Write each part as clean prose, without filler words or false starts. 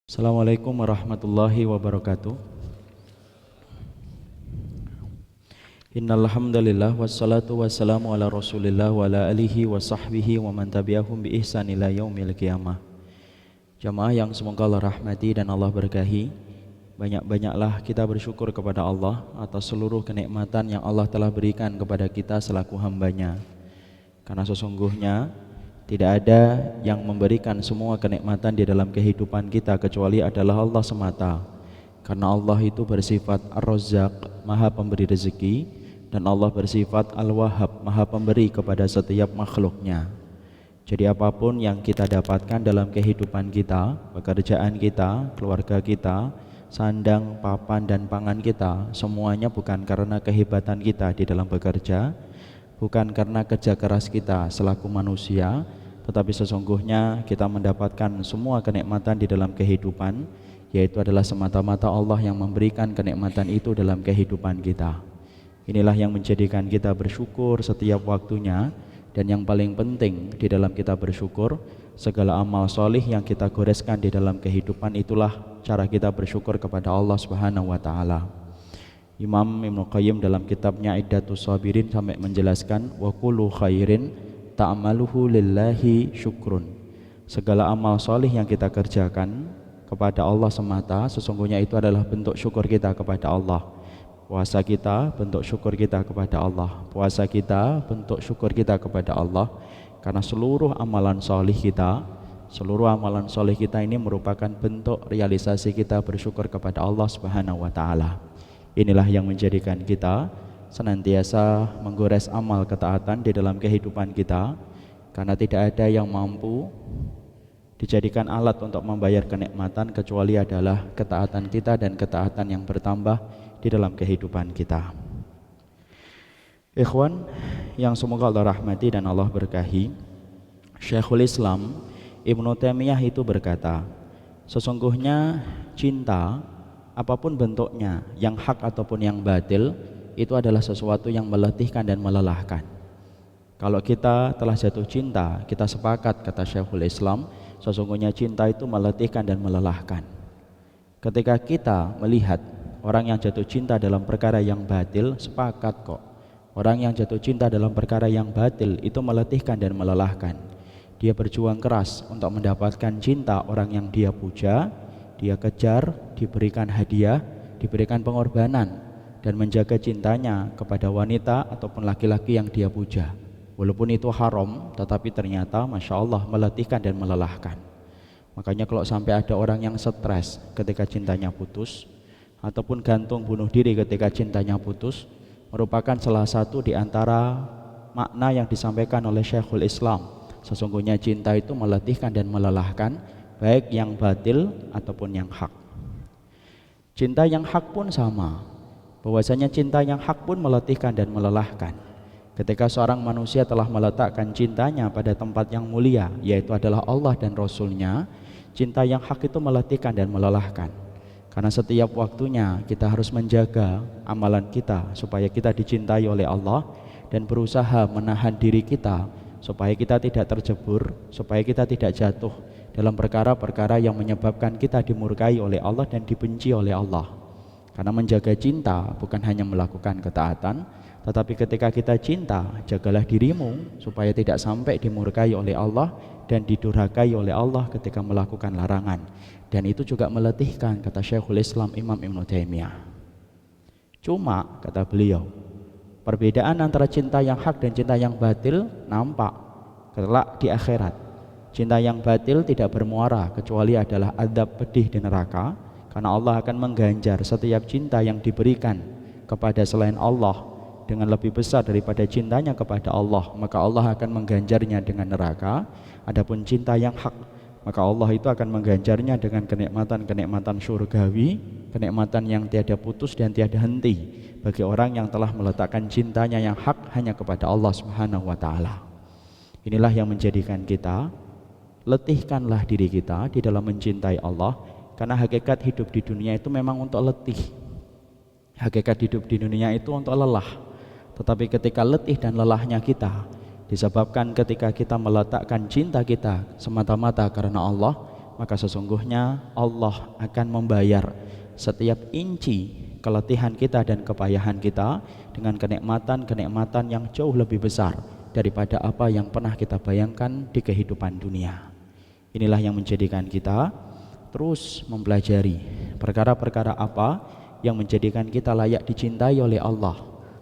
Assalamualaikum warahmatullahi wabarakatuh. Innal hamdalillah wassalatu wassalamu ala Rasulillah wa ala alihi wa sahbihi wa man tabi'ahum bi ihsan ila yaumil qiyamah. Jamaah yang semoga Allah rahmati dan Allah berkahi, banyak-banyaklah kita bersyukur kepada Allah atas seluruh kenikmatan yang Allah telah berikan kepada kita selaku hambanya. Karena sesungguhnya tidak ada yang memberikan semua kenikmatan di dalam kehidupan kita kecuali adalah Allah semata. Karena Allah itu bersifat Ar-Razzaq, Maha Pemberi rezeki, dan Allah bersifat Al-Wahhab, Maha Pemberi kepada setiap makhluknya. Jadi apapun yang kita dapatkan dalam kehidupan kita, pekerjaan kita, keluarga kita, sandang, papan, dan pangan kita, semuanya bukan karena kehebatan kita di dalam bekerja, bukan karena kerja keras kita selaku manusia, tetapi sesungguhnya kita mendapatkan semua kenikmatan di dalam kehidupan, yaitu adalah semata-mata Allah yang memberikan kenikmatan itu dalam kehidupan kita. Inilah yang menjadikan kita bersyukur setiap waktunya, dan yang paling penting di dalam kita bersyukur, segala amal solih yang kita goreskan di dalam kehidupan itulah cara kita bersyukur kepada Allah Subhanahu wa Ta'ala. Imam Ibnu Qayyim dalam kitabnya Iddatus Sabirin sampai menjelaskan wa kullu khairin ta'maluhu lillahi syukrun. Segala amal solih yang kita kerjakan kepada Allah semata, sesungguhnya itu adalah bentuk syukur kita kepada Allah. Puasa kita bentuk syukur kita kepada Allah. Puasa kita bentuk syukur kita kepada Allah. Karena seluruh amalan solih kita, ini merupakan bentuk realisasi kita bersyukur kepada Allah Subhanahu wa Ta'ala. Inilah yang menjadikan kita senantiasa menggores amal ketaatan di dalam kehidupan kita, karena tidak ada yang mampu dijadikan alat untuk membayar kenikmatan kecuali adalah ketaatan kita dan ketaatan yang bertambah di dalam kehidupan kita. Ikhwan yang semoga Allah rahmati dan Allah berkahi, Syekhul Islam Ibnu Taimiyah itu berkata, sesungguhnya cinta apapun bentuknya, yang hak ataupun yang batil, itu adalah sesuatu yang meletihkan dan melelahkan. Kalau kita telah jatuh cinta, kita sepakat, kata Syekhul Islam, sesungguhnya cinta itu meletihkan dan melelahkan. Ketika kita melihat orang yang jatuh cinta dalam perkara yang batil, sepakat kok, orang yang jatuh cinta dalam perkara yang batil itu meletihkan dan melelahkan. Dia berjuang keras untuk mendapatkan cinta orang yang dia puja, dia kejar, diberikan hadiah, diberikan pengorbanan, dan menjaga cintanya kepada wanita ataupun laki-laki yang dia puja. Walaupun itu haram, tetapi ternyata Masya Allah meletihkan dan melelahkan. Makanya kalau sampai ada orang yang stres ketika cintanya putus, ataupun gantung bunuh diri ketika cintanya putus, merupakan salah satu di antara makna yang disampaikan oleh Syekhul Islam. Sesungguhnya cinta itu meletihkan dan melelahkan, baik yang batil ataupun yang hak. Cinta yang hak pun sama, bahwasanya cinta yang hak pun meletihkan dan melelahkan. Ketika seorang manusia telah meletakkan cintanya pada tempat yang mulia, yaitu adalah Allah dan Rasulnya, cinta yang hak itu meletihkan dan melelahkan. Karena setiap waktunya kita harus menjaga amalan kita supaya kita dicintai oleh Allah, dan berusaha menahan diri kita supaya kita tidak terjebur, supaya kita tidak jatuh dalam perkara-perkara yang menyebabkan kita dimurkai oleh Allah dan dibenci oleh Allah. Karena menjaga cinta bukan hanya melakukan ketaatan, tetapi ketika kita cinta, jagalah dirimu supaya tidak sampai dimurkai oleh Allah dan didurhakai oleh Allah ketika melakukan larangan. Dan itu juga meletihkan, kata Syekhul Islam Imam Ibnu Taimiyah. Cuma, kata beliau, perbedaan antara cinta yang hak dan cinta yang batil nampak kelak di akhirat. Cinta yang batil tidak bermuara kecuali adalah azab pedih di neraka, karena Allah akan mengganjar setiap cinta yang diberikan kepada selain Allah dengan lebih besar daripada cintanya kepada Allah, maka Allah akan mengganjarnya dengan neraka. Adapun cinta yang hak, maka Allah itu akan mengganjarnya dengan kenikmatan-kenikmatan surgawi, kenikmatan yang tiada putus dan tiada henti bagi orang yang telah meletakkan cintanya yang hak hanya kepada Allah Subhanahu wa Ta'ala. Inilah yang menjadikan kita, letihkanlah diri kita di dalam mencintai Allah, karena hakikat hidup di dunia itu memang untuk letih. Hakikat hidup di dunia itu untuk lelah. Tetapi ketika letih dan lelahnya kita disebabkan ketika kita meletakkan cinta kita semata-mata karena Allah, maka sesungguhnya Allah akan membayar setiap inci keletihan kita dan kepayahan kita dengan kenikmatan-kenikmatan yang jauh lebih besar daripada apa yang pernah kita bayangkan di kehidupan dunia. Inilah yang menjadikan kita terus mempelajari perkara-perkara apa yang menjadikan kita layak dicintai oleh Allah.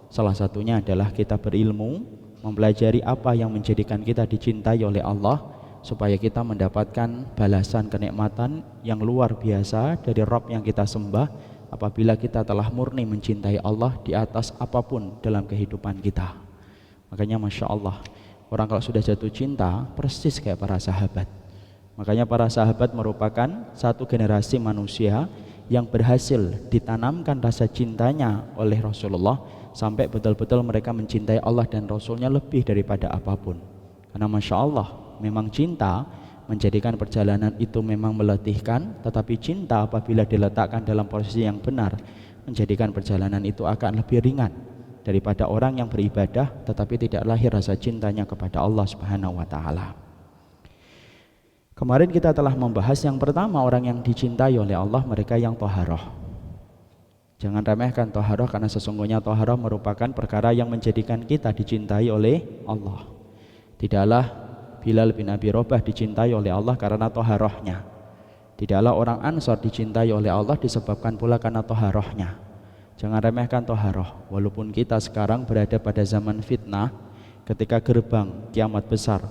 Salah satunya adalah kita berilmu, mempelajari apa yang menjadikan kita dicintai oleh Allah, supaya kita mendapatkan balasan kenikmatan yang luar biasa dari Rabb yang kita sembah apabila kita telah murni mencintai Allah di atas apapun dalam kehidupan kita. Makanya Masya Allah, orang kalau sudah jatuh cinta persis kayak para sahabat. Makanya para sahabat merupakan satu generasi manusia yang berhasil ditanamkan rasa cintanya oleh Rasulullah sampai betul-betul mereka mencintai Allah dan Rasulnya lebih daripada apapun. Karena Masya Allah, memang cinta menjadikan perjalanan itu memang meletihkan, tetapi cinta apabila diletakkan dalam posisi yang benar menjadikan perjalanan itu akan lebih ringan daripada orang yang beribadah tetapi tidak lahir rasa cintanya kepada Allah Subhanahu wa taala. Kemarin kita telah membahas yang pertama, orang yang dicintai oleh Allah mereka yang toharoh. Jangan remehkan toharoh, karena sesungguhnya toharoh merupakan perkara yang menjadikan kita dicintai oleh Allah. Tidaklah Bilal bin Abi Robah dicintai oleh Allah karena toharohnya. Tidaklah orang Ansor dicintai oleh Allah disebabkan pula karena toharohnya. Jangan remehkan toharoh. Walaupun kita sekarang berada pada zaman fitnah, ketika gerbang kiamat besar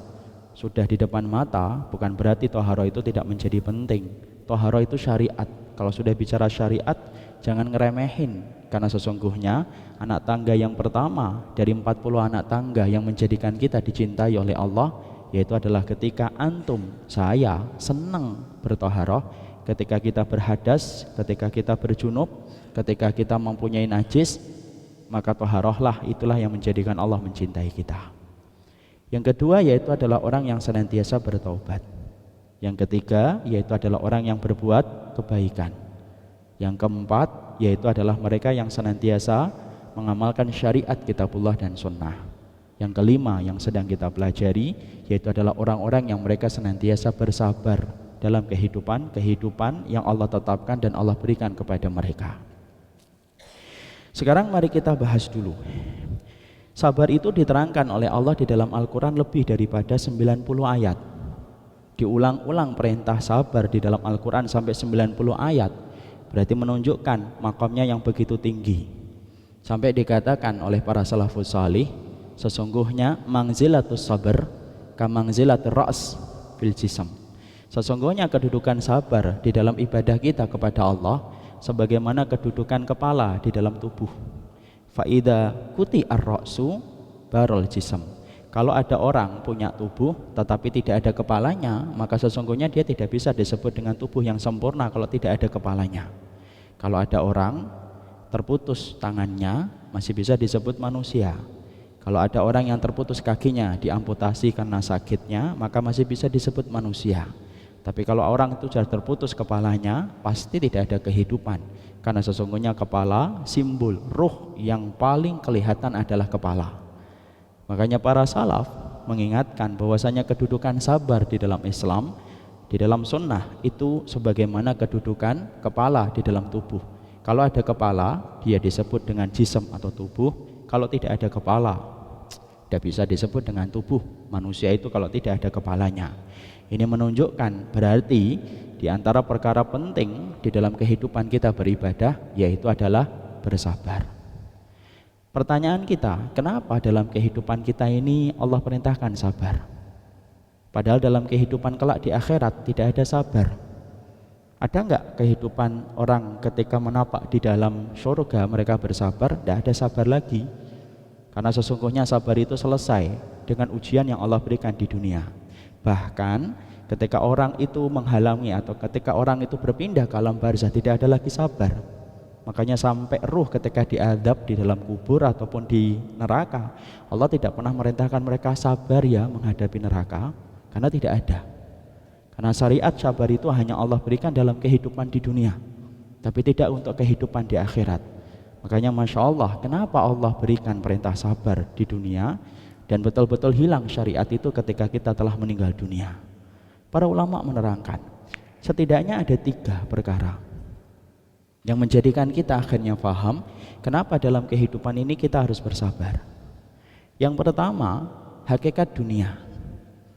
sudah di depan mata, bukan berarti toharoh itu tidak menjadi penting. Toharoh itu syariat. Kalau sudah bicara syariat, jangan ngeremehin, karena sesungguhnya anak tangga yang pertama dari 40 anak tangga yang menjadikan kita dicintai oleh Allah, yaitu adalah ketika antum, saya senang bertoharoh, ketika kita berhadas, ketika kita berjunub, ketika kita mempunyai najis, maka toharohlah itulah yang menjadikan Allah mencintai kita. Yang kedua yaitu adalah orang yang senantiasa bertaubat. Yang ketiga yaitu adalah orang yang berbuat kebaikan. Yang keempat yaitu adalah mereka yang senantiasa mengamalkan syariat kitabullah dan sunnah. Yang kelima yang sedang kita pelajari yaitu adalah orang-orang yang mereka senantiasa bersabar dalam kehidupan yang Allah tetapkan dan Allah berikan kepada mereka. Sekarang mari kita bahas dulu. Sabar itu diterangkan oleh Allah di dalam Al-Quran lebih daripada 90 ayat. Diulang-ulang perintah sabar di dalam Al-Quran sampai 90 ayat, berarti menunjukkan makamnya yang begitu tinggi. Sampai dikatakan oleh para salafus salih, sesungguhnya mangzilatus sabar kamangzilatir ra's fil jism. Sesungguhnya kedudukan sabar di dalam ibadah kita kepada Allah sebagaimana kedudukan kepala di dalam tubuh. Faida kuti ar-ra'su barul jism. Kalau ada orang punya tubuh tetapi tidak ada kepalanya, maka sesungguhnya dia tidak bisa disebut dengan tubuh yang sempurna kalau tidak ada kepalanya. Kalau ada orang terputus tangannya, masih bisa disebut manusia. Kalau ada orang yang terputus kakinya, diamputasi karena sakitnya, maka masih bisa disebut manusia. Tapi kalau orang itu sudah terputus kepalanya, pasti tidak ada kehidupan. Karena sesungguhnya kepala simbol ruh yang paling kelihatan adalah kepala. Makanya para salaf mengingatkan bahwasanya kedudukan sabar di dalam Islam, di dalam sunnah itu sebagaimana kedudukan kepala di dalam tubuh. Kalau ada kepala, dia disebut dengan jism atau tubuh. Kalau tidak ada kepala, tidak bisa disebut dengan tubuh. Manusia itu kalau tidak ada kepalanya. Ini menunjukkan berarti di antara perkara penting di dalam kehidupan kita beribadah yaitu adalah bersabar. Pertanyaan kita, kenapa dalam kehidupan kita ini Allah perintahkan sabar? Padahal dalam kehidupan kelak di akhirat tidak ada sabar. Ada enggak kehidupan orang ketika menapak di dalam surga mereka bersabar? Tidak ada sabar lagi. Karena sesungguhnya sabar itu selesai dengan ujian yang Allah berikan di dunia. Bahkan ketika orang itu menghalangi atau ketika orang itu berpindah ke alam barzah tidak ada lagi sabar. Makanya sampai ruh ketika diadab di dalam kubur ataupun di neraka, Allah tidak pernah merintahkan mereka sabar ya menghadapi neraka, karena tidak ada. Karena syariat sabar itu hanya Allah berikan dalam kehidupan di dunia, tapi tidak untuk kehidupan di akhirat. Makanya Masya Allah, kenapa Allah berikan perintah sabar di dunia dan betul-betul hilang syariat itu ketika kita telah meninggal dunia. Para ulama menerangkan, Setidaknya ada 3 perkara yang menjadikan kita akhirnya paham kenapa dalam kehidupan ini kita harus bersabar. Yang pertama, hakikat dunia.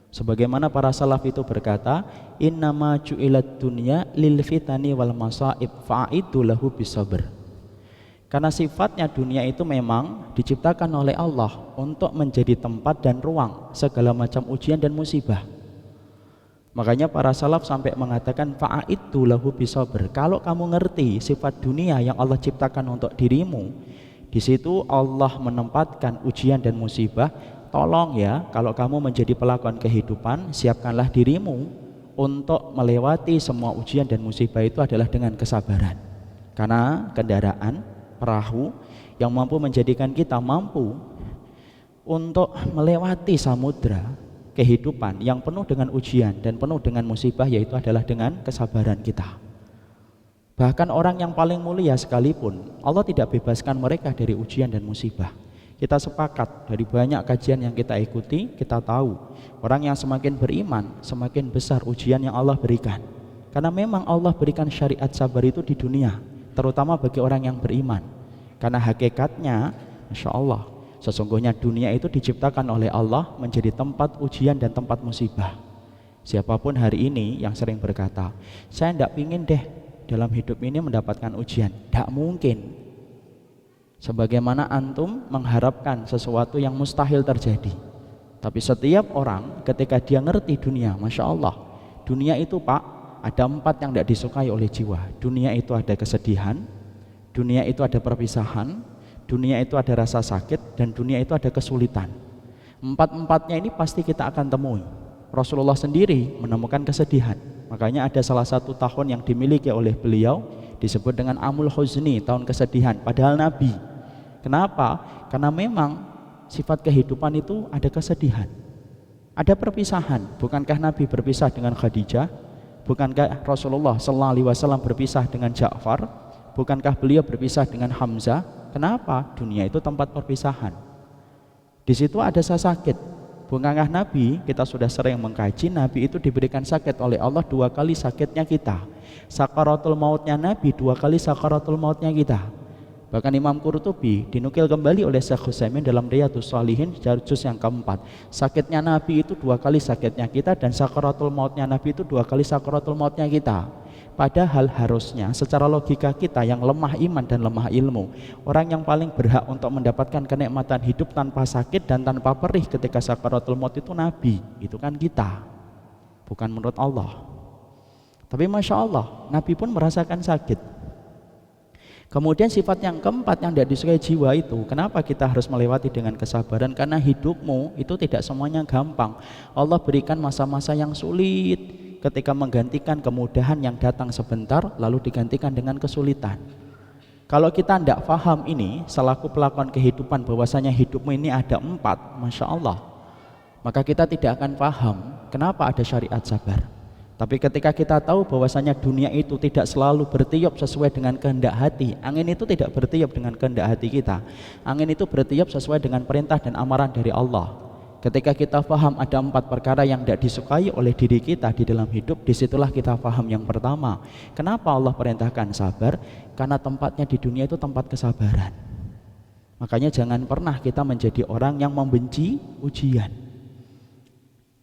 Sebagaimana para salaf itu berkata, innama ju'ilat dunya lil fitani wal masaib fa'idu lahu bisabr. Karena sifatnya dunia itu memang diciptakan oleh Allah untuk menjadi tempat dan ruang segala macam ujian dan musibah. Makanya para salaf sampai mengatakan fa'idu lahu bisabr. Kalau kamu ngerti sifat dunia yang Allah ciptakan untuk dirimu, di situ Allah menempatkan ujian dan musibah. Tolong ya, kalau kamu menjadi pelakon kehidupan, siapkanlah dirimu untuk melewati semua ujian dan musibah itu adalah dengan kesabaran. Karena kendaraan, perahu yang mampu menjadikan kita mampu untuk melewati samudra kehidupan yang penuh dengan ujian dan penuh dengan musibah, yaitu adalah dengan kesabaran kita. Bahkan orang yang paling mulia sekalipun, Allah tidak bebaskan mereka dari ujian dan musibah. Kita sepakat dari banyak kajian yang kita ikuti, kita tahu orang yang semakin beriman, semakin besar ujian yang Allah berikan. Karena memang Allah berikan syariat sabar itu di dunia, terutama bagi orang yang beriman. Karena hakikatnya, Masya Allah, sesungguhnya dunia itu diciptakan oleh Allah menjadi tempat ujian dan tempat musibah. Siapapun hari ini yang sering berkata, saya tidak ingin deh dalam hidup ini mendapatkan ujian, tidak mungkin. Sebagaimana antum mengharapkan sesuatu yang mustahil terjadi. Tapi setiap orang ketika dia ngerti dunia, Masya Allah, dunia itu Pak, ada 4 yang tidak disukai oleh jiwa. Dunia itu ada kesedihan, dunia itu ada perpisahan, dunia itu ada rasa sakit, dan dunia itu ada kesulitan. 4-empatnya ini pasti kita akan temui. Rasulullah sendiri menemukan kesedihan. Makanya ada salah satu tahun yang dimiliki oleh beliau disebut dengan Amul Huzni, tahun kesedihan, padahal Nabi. Kenapa? Karena memang sifat kehidupan itu ada kesedihan, ada perpisahan. Bukankah Nabi berpisah dengan Khadijah? Bukankah Rasulullah SAW berpisah dengan Ja'far? Bukankah beliau berpisah dengan Hamzah? Kenapa? Dunia itu tempat perpisahan. Di situ ada rasa sakit. Bukankah Nabi, kita sudah sering mengkaji, Nabi itu diberikan sakit oleh Allah 2 kali sakitnya kita. Sakaratul mautnya Nabi 2 kali sakaratul mautnya kita. Bahkan Imam Qurtubi dinukil kembali oleh Syekh Utsaimin dalam Riyadhus Shalihin juz yang keempat. Sakitnya Nabi itu 2 kali sakitnya kita, dan sakaratul mautnya Nabi itu 2 kali sakaratul mautnya kita. Padahal harusnya secara logika kita yang lemah iman dan lemah ilmu, orang yang paling berhak untuk mendapatkan kenikmatan hidup tanpa sakit dan tanpa perih ketika sakaratul maut itu Nabi. Itu kan kita, bukan menurut Allah. Tapi Masya Allah, Nabi pun merasakan sakit. Kemudian sifat yang keempat yang tidak disukai jiwa itu, kenapa kita harus melewati dengan kesabaran? Karena hidupmu itu tidak semuanya gampang. Allah berikan masa-masa yang sulit ketika menggantikan kemudahan yang datang sebentar lalu digantikan dengan kesulitan. Kalau kita tidak paham ini selaku pelakon kehidupan bahwasanya hidupmu ini ada 4, Masya Allah, maka kita tidak akan paham kenapa ada syariat sabar. Tapi ketika kita tahu bahwasanya dunia itu tidak selalu bertiup sesuai dengan kehendak hati, angin itu tidak bertiup dengan kehendak hati kita. Angin itu bertiup sesuai dengan perintah dan amaran dari Allah. Ketika kita paham ada 4 perkara yang tidak disukai oleh diri kita di dalam hidup, disitulah kita paham yang pertama. Kenapa Allah perintahkan sabar? Karena tempatnya di dunia itu tempat kesabaran. Makanya jangan pernah kita menjadi orang yang membenci ujian.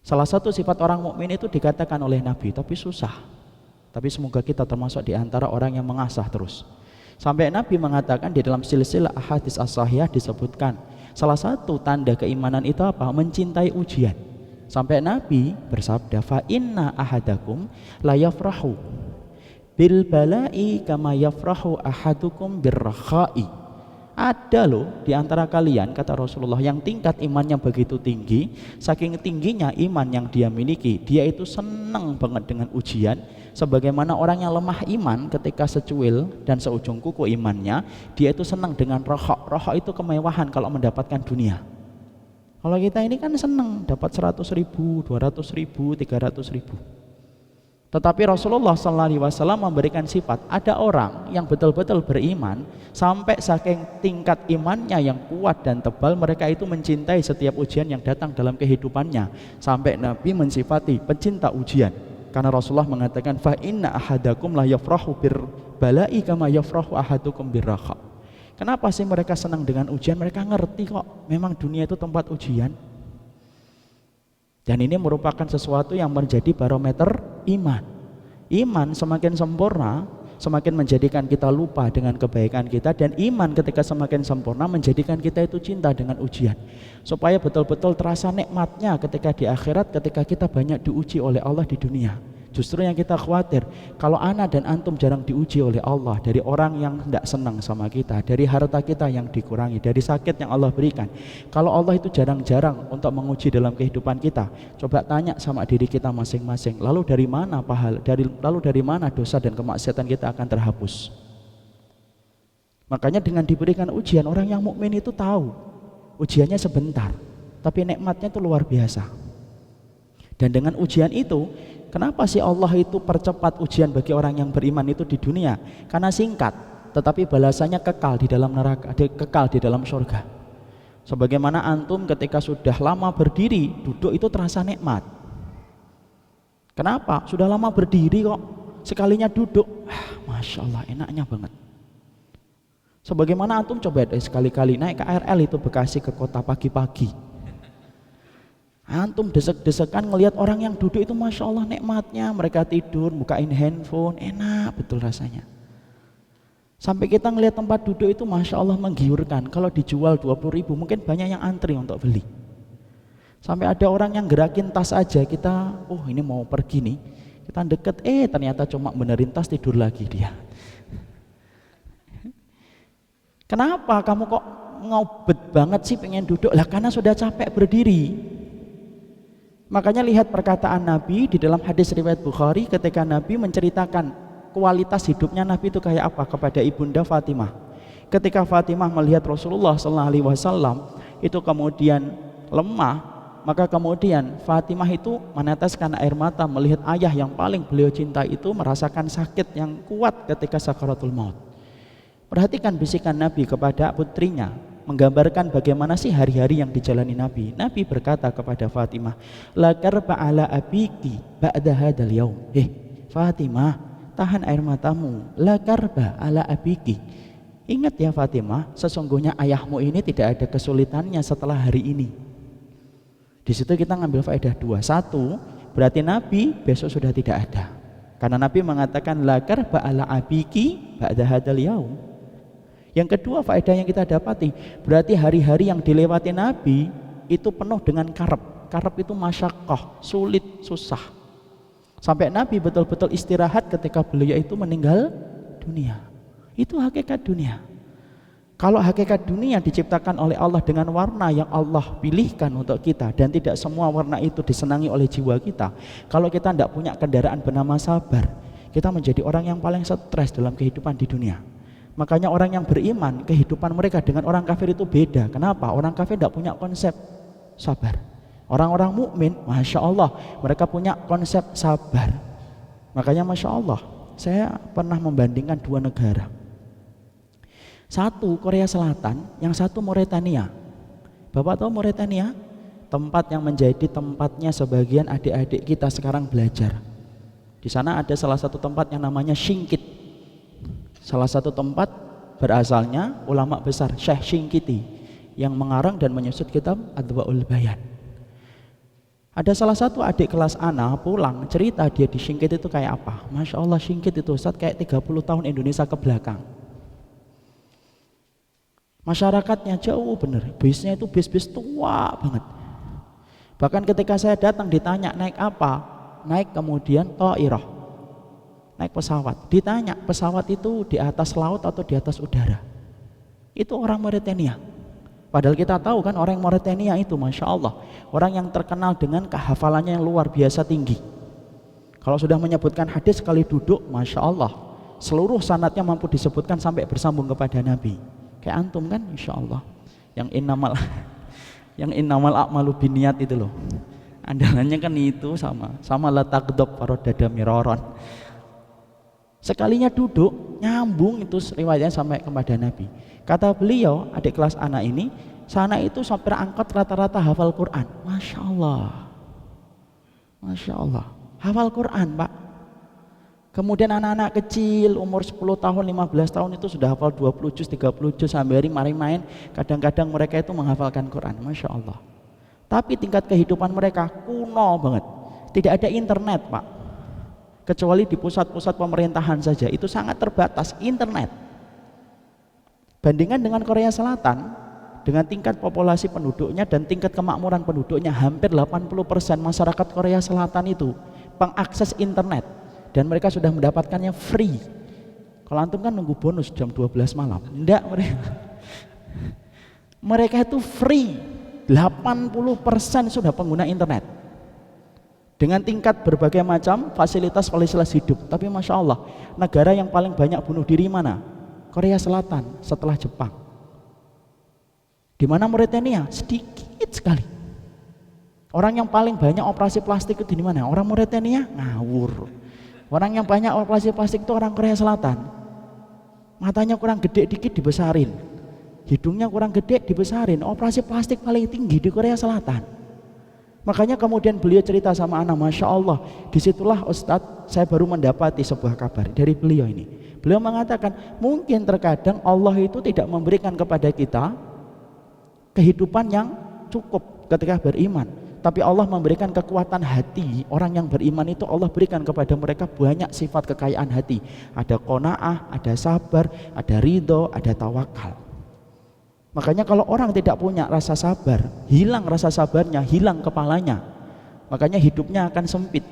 Salah satu sifat orang mukmin itu dikatakan oleh Nabi, tapi susah. Tapi semoga kita termasuk di antara orang yang mengasah terus. Sampai Nabi mengatakan di dalam silsilah ahadits as-sahihah disebutkan, salah satu tanda keimanan itu apa? Mencintai ujian. Sampai Nabi bersabda, fa inna ahadakum la yafrahu bil bala'i kama yafrahu ahadukum birrakhai. Ada loh di antara kalian, kata Rasulullah, yang tingkat imannya begitu tinggi, saking tingginya iman yang dia miliki, dia itu senang banget dengan ujian. Sebagaimana orang yang lemah iman ketika secuil dan seujung kuku imannya, dia itu senang dengan rohok. Rohok itu kemewahan kalau mendapatkan dunia. Kalau kita ini kan senang dapat 100.000, 200.000, 300.000. Tetapi Rasulullah SAW memberikan sifat, ada orang yang betul-betul beriman sampai saking tingkat imannya yang kuat dan tebal, mereka itu mencintai setiap ujian yang datang dalam kehidupannya. Sampai Nabi mensifati pecinta ujian. Karena Rasulullah mengatakan fa inna ahadakum la yafrahu bir bala'i kama yafrahu ahadukum birraha. Kenapa sih mereka senang dengan ujian? Mereka ngerti kok memang dunia itu tempat ujian. Dan ini merupakan sesuatu yang menjadi barometer iman. Iman semakin sempurna, semakin menjadikan kita lupa dengan kebaikan kita, dan iman ketika semakin sempurna menjadikan kita itu cinta dengan ujian, supaya betul-betul terasa nikmatnya ketika di akhirat, ketika kita banyak diuji oleh Allah di dunia. Justru yang kita khawatir, kalau ana dan antum jarang diuji oleh Allah, dari orang yang tidak senang sama kita, dari harta kita yang dikurangi, dari sakit yang Allah berikan. Kalau Allah itu jarang-jarang untuk menguji dalam kehidupan kita, coba tanya sama diri kita masing-masing, lalu dari mana lalu dari mana dosa dan kemaksiatan kita akan terhapus. Makanya dengan diberikan ujian, orang yang mukmin itu tahu ujiannya sebentar, tapi nikmatnya itu luar biasa. Dan dengan ujian itu, kenapa sih Allah itu percepat ujian bagi orang yang beriman itu di dunia? Karena singkat, tetapi balasannya kekal di dalam neraka, kekal di dalam surga. Sebagaimana antum ketika sudah lama berdiri, duduk itu terasa nikmat. Kenapa? Sudah lama berdiri kok, sekalinya duduk, Masya Allah, enaknya banget. Sebagaimana antum coba sekali-kali naik KRL itu Bekasi ke kota pagi-pagi, antum desek-desekan ngelihat orang yang duduk itu, Masya Allah nikmatnya, mereka tidur, bukain handphone, enak betul rasanya. Sampai kita ngelihat tempat duduk itu Masya Allah menggiurkan, kalau dijual 20.000 mungkin banyak yang antri untuk beli. Sampai ada orang yang gerakin tas aja, kita, ini mau pergi nih, kita deket, ternyata cuma benerin tas, tidur lagi dia. Kenapa kamu kok ngobet banget sih pengen duduk? Lah karena sudah capek berdiri. Makanya lihat perkataan Nabi di dalam hadis riwayat Bukhari ketika Nabi menceritakan kualitas hidupnya Nabi itu kayak apa kepada ibunda Fatimah. Ketika Fatimah melihat Rasulullah SAW itu kemudian lemah, maka kemudian Fatimah itu meneteskan air mata melihat ayah yang paling beliau cinta itu merasakan sakit yang kuat ketika sakaratul maut. Perhatikan bisikan Nabi kepada putrinya, menggambarkan bagaimana sih hari-hari yang dijalani Nabi. Nabi berkata kepada Fatimah, la karba ala abiki ba'da hadzal yaum. Fatimah, tahan air matamu. La karba ala abiki. Ingat ya Fatimah, sesungguhnya ayahmu ini tidak ada kesulitannya setelah hari ini. Di situ kita ngambil faedah dua. Satu, berarti Nabi besok sudah tidak ada. Karena Nabi mengatakan la karba ala abiki ba'da hadzal yaum. Yang kedua faedah yang kita dapati, berarti hari-hari yang dilewati Nabi itu penuh dengan kareb. Kareb itu masyaqqah, sulit, susah. Sampai Nabi betul-betul istirahat ketika beliau itu meninggal dunia. Itu hakikat dunia. Kalau hakikat dunia diciptakan oleh Allah dengan warna yang Allah pilihkan untuk kita, dan tidak semua warna itu disenangi oleh jiwa kita. Kalau kita tidak punya kendaraan bernama sabar, kita menjadi orang yang paling stres dalam kehidupan di dunia. Makanya orang yang beriman, kehidupan mereka dengan orang kafir itu beda. Kenapa? Orang kafir tidak punya konsep sabar. Orang-orang mukmin, Masya Allah, mereka punya konsep sabar. Makanya Masya Allah, saya pernah membandingkan dua negara. Satu Korea Selatan, yang satu Mauritania. Bapak tahu Mauritania? Tempat yang menjadi tempatnya sebagian adik-adik kita sekarang belajar. Di sana ada salah satu tempat yang namanya Singkit. Salah satu tempat berasalnya ulama besar Syekh Singkiti yang mengarang dan menyusut kitab Adwaul Bayan. Ada salah satu adik kelas Ana pulang cerita dia di Singkit itu kayak apa. Masya Allah, Singkit itu Ustaz kayak 30 tahun Indonesia ke belakang. Masyarakatnya jauh bener, bisnya itu bis-bis tua banget. Bahkan ketika saya datang ditanya naik apa, naik kemudian Thairah, naik pesawat. Ditanya pesawat itu di atas laut atau di atas udara. Itu orang Mauritania. Padahal kita tahu kan orang Mauritania itu Masya Allah, orang yang terkenal dengan kehafalannya yang luar biasa tinggi. Kalau sudah menyebutkan hadis sekali duduk, Masya Allah, seluruh sanadnya mampu disebutkan sampai bersambung kepada Nabi. Kayak antum kan Insya Allah, yang innamal a'malu binniyat itu loh, andalannya kan itu sama la taqdab faradada miraron. Sekalinya duduk nyambung itu riwayatnya sampai kepada Nabi. Kata beliau, adik kelas anak ini, sana itu sopir angkot rata-rata hafal Quran. Masya Allah, Masya Allah. hafal Quran, Pak. Kemudian anak-anak kecil umur 10 tahun, 15 tahun itu sudah hafal 20 juz, 30 juz, sampai hari mari main. Kadang-kadang mereka itu menghafalkan Quran, Masya Allah. Tapi tingkat kehidupan mereka kuno banget. Tidak ada internet, Pak. Kecuali di pusat-pusat pemerintahan saja, itu sangat terbatas internet. Bandingkan dengan Korea Selatan, dengan tingkat populasi penduduknya dan tingkat kemakmuran penduduknya, hampir 80% masyarakat Korea Selatan itu pengakses internet. Dan mereka sudah mendapatkannya free. Kalau antum kan nunggu bonus jam 12 malam. Enggak, mereka itu free. 80% sudah pengguna internet. Dengan tingkat berbagai macam fasilitas hidup. Tapi Masya Allah, negara yang paling banyak bunuh diri mana? Korea Selatan setelah Jepang. Di mana Mauritania? Sedikit sekali. Orang yang paling banyak operasi plastik itu di mana? Orang Mauritania? Ngawur. Orang yang banyak operasi plastik itu orang Korea Selatan. Matanya kurang gede dikit dibesarin, hidungnya kurang gede dibesarin. Operasi plastik paling tinggi di Korea Selatan. Makanya kemudian beliau cerita sama anak, Masya Allah, disitulah Ustadz saya baru mendapati sebuah kabar dari beliau ini. Beliau mengatakan mungkin terkadang Allah itu tidak memberikan kepada kita kehidupan yang cukup ketika beriman, tapi Allah memberikan kekuatan hati. Orang yang beriman itu Allah berikan kepada mereka banyak sifat kekayaan hati. Ada qanaah, ada sabar, ada ridho, ada tawakal. Makanya kalau orang tidak punya rasa sabar, hilang rasa sabarnya, hilang kepalanya, makanya hidupnya akan sempit.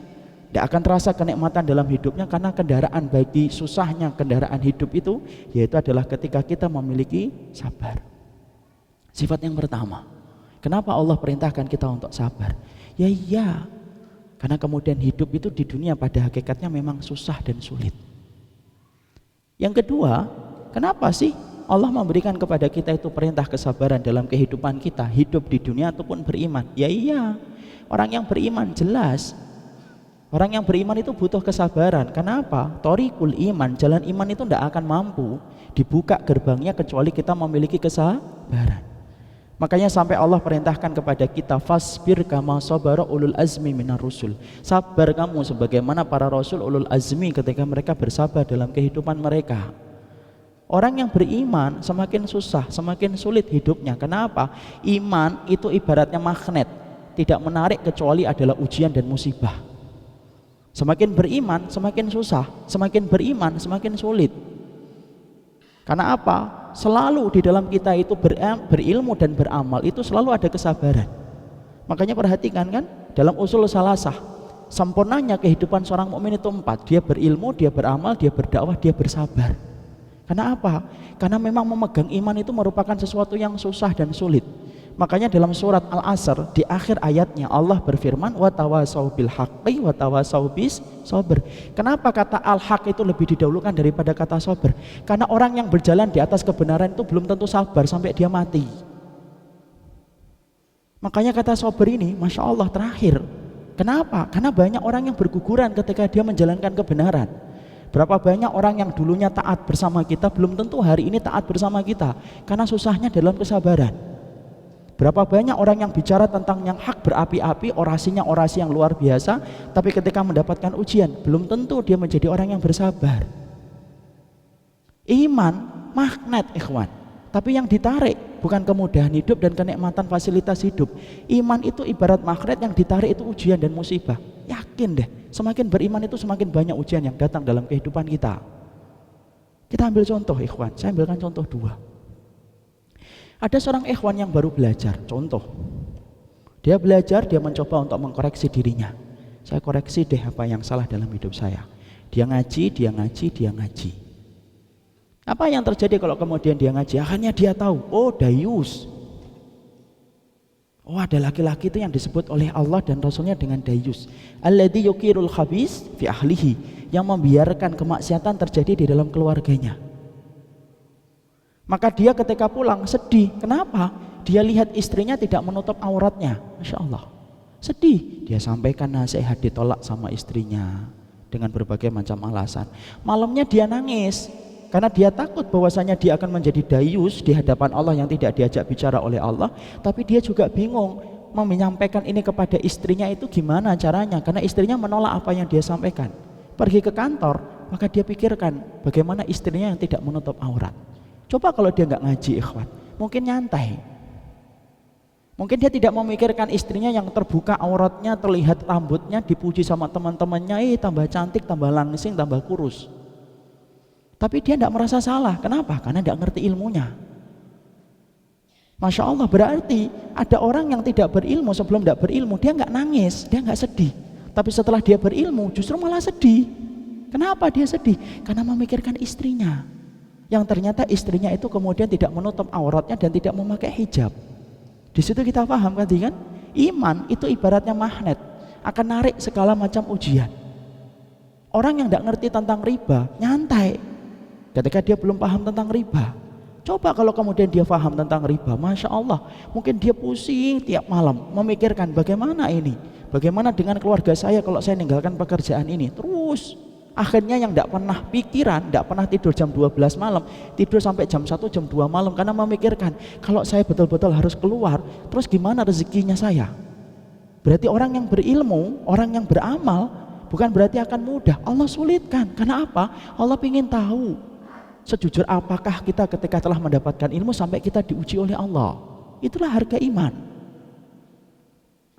Tidak akan terasa kenikmatan dalam hidupnya, karena kendaraan bagi susahnya kendaraan hidup itu yaitu adalah ketika kita memiliki sabar. Sifat yang pertama. Kenapa Allah perintahkan kita untuk sabar? Ya iya, karena kemudian hidup itu di dunia pada hakikatnya memang susah dan sulit. Yang kedua, kenapa sih Allah memberikan kepada kita itu perintah kesabaran dalam kehidupan kita, hidup di dunia ataupun beriman? Ya iya, orang yang beriman jelas. Orang yang beriman itu butuh kesabaran. Kenapa? Thoriqul iman, jalan iman itu tidak akan mampu dibuka gerbangnya kecuali kita memiliki kesabaran. Makanya sampai Allah perintahkan kepada kita, fasbir kama sabara ulul azmi minar rusul. Sabar kamu sebagaimana para rasul ulul azmi ketika mereka bersabar dalam kehidupan mereka. Orang yang beriman semakin susah, semakin sulit hidupnya. Kenapa? Iman itu ibaratnya magnet, tidak menarik kecuali adalah ujian dan musibah. Semakin beriman semakin susah, semakin beriman semakin sulit. Karena apa? Selalu di dalam kita itu berilmu dan beramal itu selalu ada kesabaran. Makanya perhatikan kan, dalam usul salasah, sempurnanya kehidupan seorang mukmin itu 4. Dia berilmu, dia beramal, dia berdakwah, dia bersabar. Karena apa? Karena memang memegang iman itu merupakan sesuatu yang susah dan sulit. Makanya dalam surat Al-Asr di akhir ayatnya Allah berfirman, wa tawasau bil haqqi wa tawasau bis sabr. Kenapa kata al-haq itu lebih didahulukan daripada kata sabr? Karena orang yang berjalan di atas kebenaran itu belum tentu sabar sampai dia mati. Makanya kata sabr ini Masya Allah terakhir. Kenapa? Karena banyak orang yang berguguran ketika dia menjalankan kebenaran. Berapa banyak orang yang dulunya taat bersama kita belum tentu hari ini taat bersama kita, karena susahnya dalam kesabaran. Berapa banyak orang yang bicara tentang yang hak berapi-api, orasinya orasi yang luar biasa, tapi ketika mendapatkan ujian belum tentu dia menjadi orang yang bersabar. Iman magnet ikhwan, tapi yang ditarik bukan kemudahan hidup dan kenikmatan fasilitas hidup. Iman itu ibarat magnet, yang ditarik itu ujian dan musibah. Yakin deh, semakin beriman itu semakin banyak ujian yang datang dalam kehidupan kita. Kita ambil contoh ikhwan, saya ambilkan contoh 2. Ada seorang ikhwan yang baru belajar, contoh. Dia belajar, dia mencoba untuk mengkoreksi dirinya. Saya koreksi deh apa yang salah dalam hidup saya. Dia ngaji. Apa yang terjadi kalau kemudian dia ngaji? Akhirnya dia tahu, oh dayus. Oh ada laki-laki itu yang disebut oleh Allah dan Rasulnya dengan dayus. Alladzi yukirul khabis fi ahlihi, yang membiarkan kemaksiatan terjadi di dalam keluarganya. Maka dia ketika pulang sedih. Kenapa? Dia lihat istrinya tidak menutup auratnya. Masya Allah, sedih. Dia sampaikan nasihat, ditolak sama istrinya dengan berbagai macam alasan. Malamnya dia nangis karena dia takut bahwasanya dia akan menjadi dayus di hadapan Allah yang tidak diajak bicara oleh Allah. Tapi dia juga bingung, menyampaikan ini kepada istrinya itu gimana caranya, karena istrinya menolak apa yang dia sampaikan. Pergi ke kantor, maka dia pikirkan bagaimana istrinya yang tidak menutup aurat. Coba kalau dia nggak ngaji, ikhwan, mungkin nyantai. Mungkin dia tidak memikirkan istrinya yang terbuka auratnya, terlihat rambutnya, dipuji sama teman-temannya, tambah cantik, tambah langsing, tambah kurus. Tapi dia tidak merasa salah. Kenapa? Karena tidak ngerti ilmunya. Masya Allah, berarti ada orang yang tidak berilmu, sebelum tidak berilmu dia nggak nangis, dia nggak sedih. Tapi setelah dia berilmu justru malah sedih. Kenapa dia sedih? Karena memikirkan istrinya, yang ternyata istrinya itu kemudian tidak menutup auratnya dan tidak memakai hijab. Di situ kita paham kan? Iman itu ibaratnya magnet, akan narik segala macam ujian. Orang yang tidak ngerti tentang riba nyantai ketika dia belum paham tentang riba. Coba kalau kemudian dia paham tentang riba, Masya Allah, mungkin dia pusing tiap malam memikirkan bagaimana ini, bagaimana dengan keluarga saya kalau saya meninggalkan pekerjaan ini. Terus akhirnya yang tidak pernah pikiran, tidak pernah tidur jam 12 malam, tidur sampai jam 1, jam 2 malam karena memikirkan kalau saya betul-betul harus keluar, terus gimana rezekinya saya. Berarti orang yang berilmu, orang yang beramal, bukan berarti akan mudah. Allah sulitkan. Karena apa? Allah ingin tahu sejujur apakah kita ketika telah mendapatkan ilmu sampai kita diuji oleh Allah. Itulah harga iman.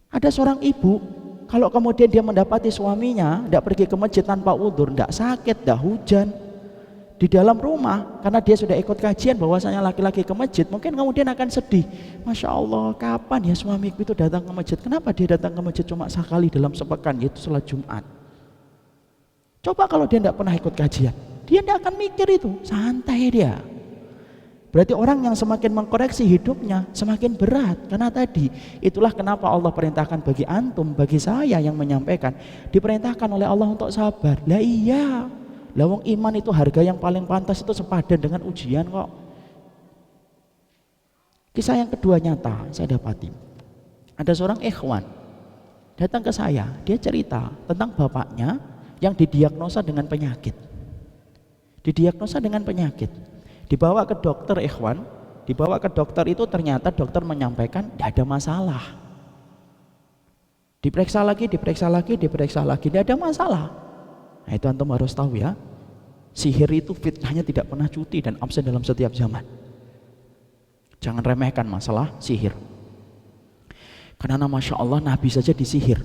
Ada seorang ibu, kalau kemudian dia mendapati suaminya tidak pergi ke masjid tanpa udzur, tidak sakit, tidak hujan, di dalam rumah karena dia sudah ikut kajian bahwasanya laki-laki ke masjid, mungkin kemudian akan sedih. Masya Allah, kapan ya suamiku itu datang ke masjid? Kenapa dia datang ke masjid cuma sekali dalam sepekan, yaitu sholat Jumat? Coba kalau dia tidak pernah ikut kajian, dia tidak akan mikir itu, santai dia. Berarti orang yang semakin mengkoreksi hidupnya semakin berat. Karena tadi, itulah kenapa Allah perintahkan bagi antum, bagi saya yang menyampaikan, diperintahkan oleh Allah untuk sabar. Lah iya, lawang iman itu harga yang paling pantas itu sepadan dengan ujian kok. Kisah yang kedua nyata saya dapati. Ada seorang ikhwan datang ke saya, dia cerita tentang bapaknya yang didiagnosa dengan penyakit. Didiagnosa dengan penyakit. Dibawa ke dokter, ikhwan, dibawa ke dokter itu ternyata dokter menyampaikan tidak ada masalah. Diperiksa lagi, tidak ada masalah. Nah itu antum harus tahu ya, sihir itu fitnahnya tidak pernah cuti dan absen dalam setiap zaman. Jangan remehkan masalah sihir. Karena Masya Allah Nabi saja disihir.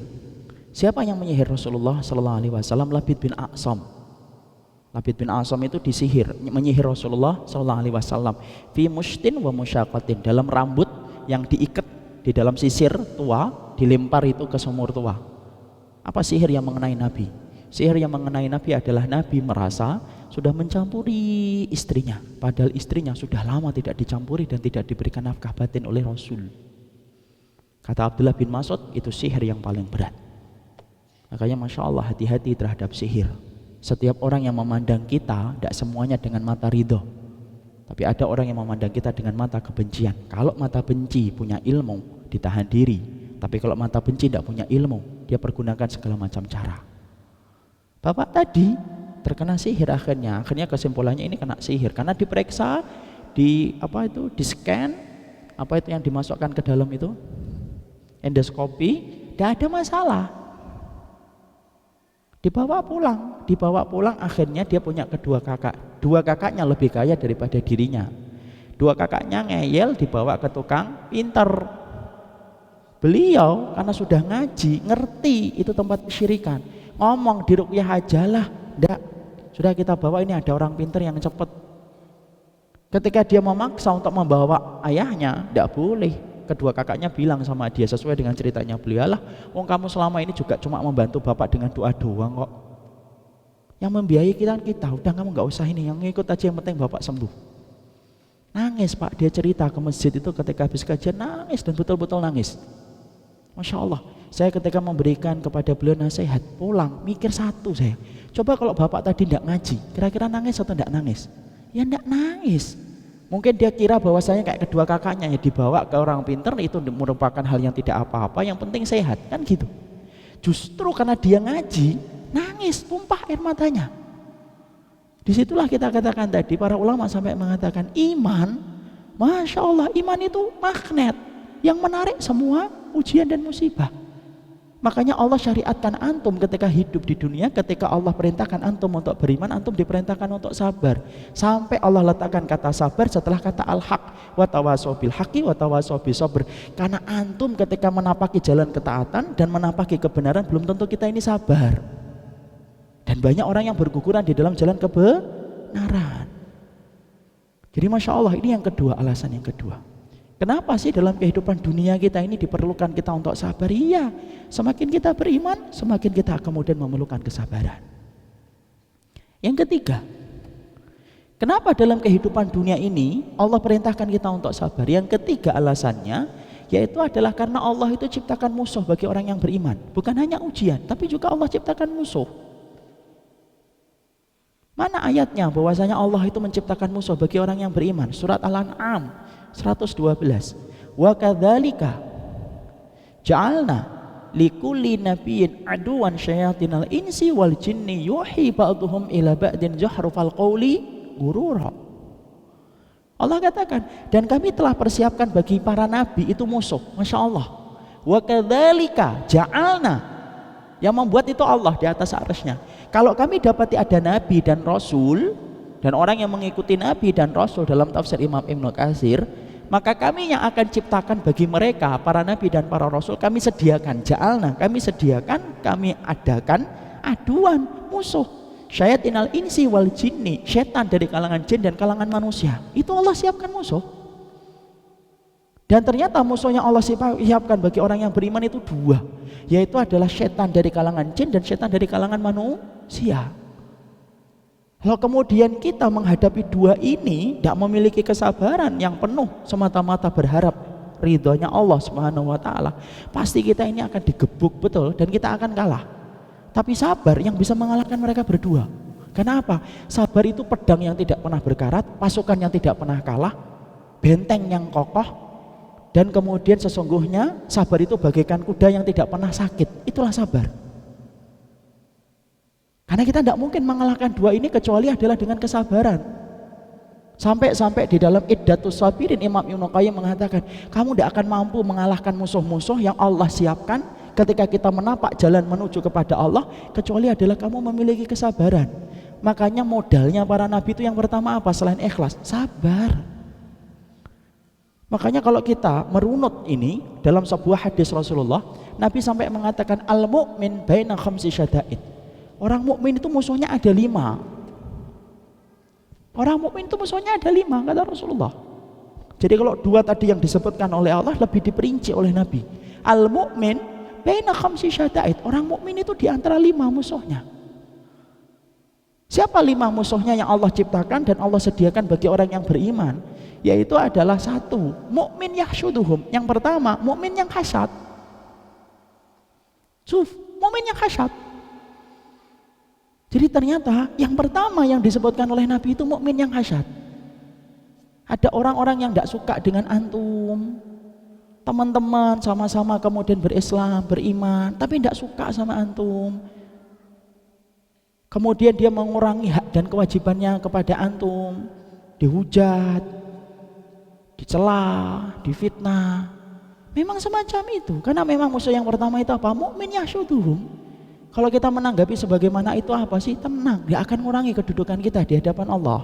Siapa yang menyihir Rasulullah Sallallahu Alaihi Wasallam? Labid bin A'sam. Labid bin A'sam itu disihir, menyihir Rasulullah Sallallahu Alaihi Wasallam. Fi mushtin wa musyaqatin, dalam rambut yang diikat di dalam sisir tua, dilempar itu ke sumur tua. Apa sihir yang mengenai Nabi? Sihir yang mengenai Nabi adalah Nabi merasa sudah mencampuri istrinya, padahal istrinya sudah lama tidak dicampuri dan tidak diberikan nafkah batin oleh Rasul. Kata Abdullah bin Mas'ud, itu sihir yang paling berat. Makanya Masya Allah, hati-hati terhadap sihir. Setiap orang yang memandang kita tidak semuanya dengan mata ridho, tapi ada orang yang memandang kita dengan mata kebencian. Kalau mata benci punya ilmu, ditahan diri. Tapi kalau mata benci tidak punya ilmu, dia pergunakan segala macam cara. Bapak tadi terkena sihir, akhirnya kesimpulannya ini kena sihir karena diperiksa, di scan, apa itu yang dimasukkan ke dalam itu, endoskopi, tidak ada masalah. Dibawa pulang, akhirnya dia punya kedua kakak. Dua kakaknya lebih kaya daripada dirinya. Dua kakaknya ngeyel, dibawa ke tukang pinter. Beliau karena sudah ngaji, ngerti itu tempat kesyirikan, ngomong di ruqyah aja lah. Ndak, sudah kita bawa, ini ada orang pinter yang cepet. Ketika dia memaksa untuk membawa ayahnya, ndak boleh. Kedua kakaknya bilang sama dia sesuai dengan ceritanya beliau, lah wong kamu selama ini juga cuma membantu bapak dengan doa doang kok, yang membiayai kita, udah kamu nggak usah ini, yang ngikut aja, yang penting bapak sembuh. Nangis Pak, dia cerita ke masjid itu ketika habis kajian, nangis dan betul-betul nangis. Masya Allah, saya ketika memberikan kepada beliau nasihat, pulang mikir satu saya, coba kalau bapak tadi tidak ngaji, kira-kira nangis atau tidak nangis? Ya tidak nangis. Mungkin dia kira bahwasanya kayak kedua kakaknya yang dibawa ke orang pinter itu merupakan hal yang tidak apa-apa, yang penting sehat, kan gitu. Justru karena dia ngaji, nangis, tumpah air matanya. Disitulah kita katakan tadi, para ulama sampai mengatakan iman, Masya Allah, iman itu magnet yang menarik semua ujian dan musibah. Makanya Allah syariatkan antum ketika hidup di dunia, ketika Allah perintahkan antum untuk beriman, antum diperintahkan untuk sabar. Sampai Allah letakkan kata sabar setelah kata al-haq, wa tawasau bil haqqi wa tawasau bis sabr. Karena antum ketika menapaki jalan ketaatan dan menapaki kebenaran, belum tentu kita ini sabar. Dan banyak orang yang berguguran di dalam jalan kebenaran. Jadi Masya Allah, ini yang kedua, alasan yang kedua. Kenapa sih dalam kehidupan dunia kita ini diperlukan kita untuk sabar? Iya, semakin kita beriman, semakin kita kemudian memerlukan kesabaran. Yang ketiga, kenapa dalam kehidupan dunia ini Allah perintahkan kita untuk sabar? Yang ketiga alasannya, yaitu adalah karena Allah itu ciptakan musuh bagi orang yang beriman. Bukan hanya ujian, tapi juga Allah ciptakan musuh. Mana ayatnya bahwasanya Allah itu menciptakan musuh bagi orang yang beriman? Surat Al-An'am 112. Wa kadzalika ja'alna likulli nabiyyin aduwan syayatinal insi wal jinni yuhi ba'dhum ila ba'din zahrufal qawli gurura. Allah katakan, dan kami telah persiapkan bagi para nabi itu musuh. Masya Allah. Wa kadzalika ja'alna, yang membuat itu Allah di atas arsy-Nya. Kalau kami dapati ada nabi dan rasul dan orang yang mengikuti nabi dan rasul, dalam tafsir Imam Ibnu Katsir, maka kami yang akan ciptakan bagi mereka para nabi dan para rasul, kami sediakan, ja'alna, kami sediakan, kami adakan aduan, musuh, syayatinal insi wal jinni, setan dari kalangan jin dan kalangan manusia. Itu Allah siapkan musuh. Dan ternyata musuh yang Allah siapkan bagi orang yang beriman itu dua, yaitu adalah setan dari kalangan jin dan setan dari kalangan manusia. Kalau kemudian kita menghadapi dua ini tidak memiliki kesabaran yang penuh, semata-mata berharap ridhonya Allah Subhanahu wa taala, pasti kita ini akan digebuk betul dan kita akan kalah. Tapi sabar yang bisa mengalahkan mereka berdua. Kenapa? Sabar itu pedang yang tidak pernah berkarat, pasukan yang tidak pernah kalah, benteng yang kokoh, dan kemudian sesungguhnya sabar itu bagaikan kuda yang tidak pernah sakit. Itulah sabar. Karena kita tidak mungkin mengalahkan dua ini kecuali adalah dengan kesabaran. Sampai di dalam Iddatus Sabirin, Imam Ibnu Qayyim mengatakan, kamu tidak akan mampu mengalahkan musuh-musuh yang Allah siapkan ketika kita menapak jalan menuju kepada Allah, kecuali adalah kamu memiliki kesabaran. Makanya modalnya para nabi itu yang pertama apa selain ikhlas? Sabar. Makanya kalau kita merunut ini dalam sebuah hadis Rasulullah, Nabi sampai mengatakan al-mu'min baina khamsi syada'id. Orang mukmin itu musuhnya ada 5. Orang mukmin itu musuhnya ada 5, kata Rasulullah. Jadi kalau 2 tadi yang disebutkan oleh Allah lebih diperinci oleh Nabi. Al-mu'min baina khamsi syada'id. Orang mukmin itu di antara 5 musuhnya. Siapa 5 musuhnya yang Allah ciptakan dan Allah sediakan bagi orang yang beriman? Yaitu adalah 1, mukmin yahsyuduhum. Yang pertama, mukmin yang hasad. Mukmin yang hasad. Jadi ternyata yang pertama yang disebutkan oleh Nabi itu mukmin yang hasad. Ada orang-orang yang tidak suka dengan antum, teman-teman sama-sama kemudian berislam, beriman, tapi tidak suka sama antum. Kemudian dia mengurangi hak dan kewajibannya kepada antum, dihujat, dicela, difitnah. Memang semacam itu, karena memang musuh yang pertama itu apa? Mukmin yahsyuduhum. Kalau kita menanggapi sebagaimana itu apa sih? Tenang, dia akan mengurangi kedudukan kita di hadapan Allah.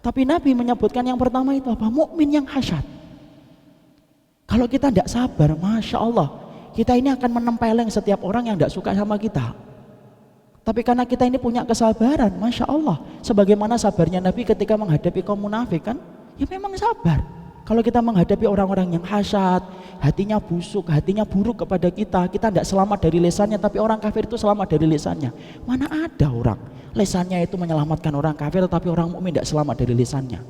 Tapi Nabi menyebutkan yang pertama itu apa? Mukmin yang hasad. Kalau kita tidak sabar, Masya Allah, kita ini akan menempeleng setiap orang yang tidak suka sama kita. Tapi karena kita ini punya kesabaran, Masya Allah, sebagaimana sabarnya Nabi ketika menghadapi kaum munafik kan, ya memang sabar. Kalau kita menghadapi orang-orang yang hasad, hatinya busuk, hatinya buruk kepada kita tidak selamat dari lisannya, tapi orang kafir itu selamat dari lisannya. Mana ada orang lisannya itu menyelamatkan orang kafir, tetapi orang mukmin tidak selamat dari lisannya.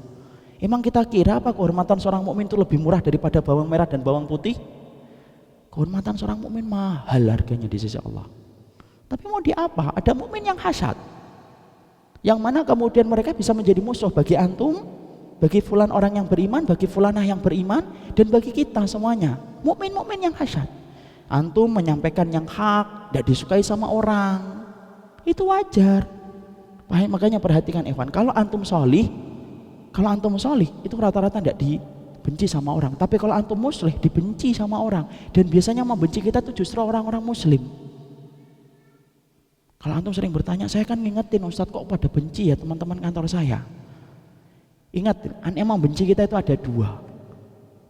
Emang kita kira apa kehormatan seorang mukmin itu lebih murah daripada bawang merah dan bawang putih? Kehormatan seorang mukmin mahal harganya di sisi Allah. Tapi mau di apa? Ada mukmin yang hasad, yang mana kemudian mereka bisa menjadi musuh bagi antum, bagi fulan orang yang beriman, bagi fulanah yang beriman, dan bagi kita semuanya. Mukmin-mukmin yang hasad. Antum menyampaikan yang hak, tidak disukai sama orang, itu wajar. Makanya perhatikan Evan, kalau antum solih itu rata-rata tidak benci sama orang. Tapi kalau antum muslih dibenci sama orang, dan biasanya membenci kita itu justru orang-orang muslim. Kalau antum sering bertanya, saya kan ngingetin Ustadz kok pada benci ya teman-teman kantor saya. Ingat, emang benci kita itu ada dua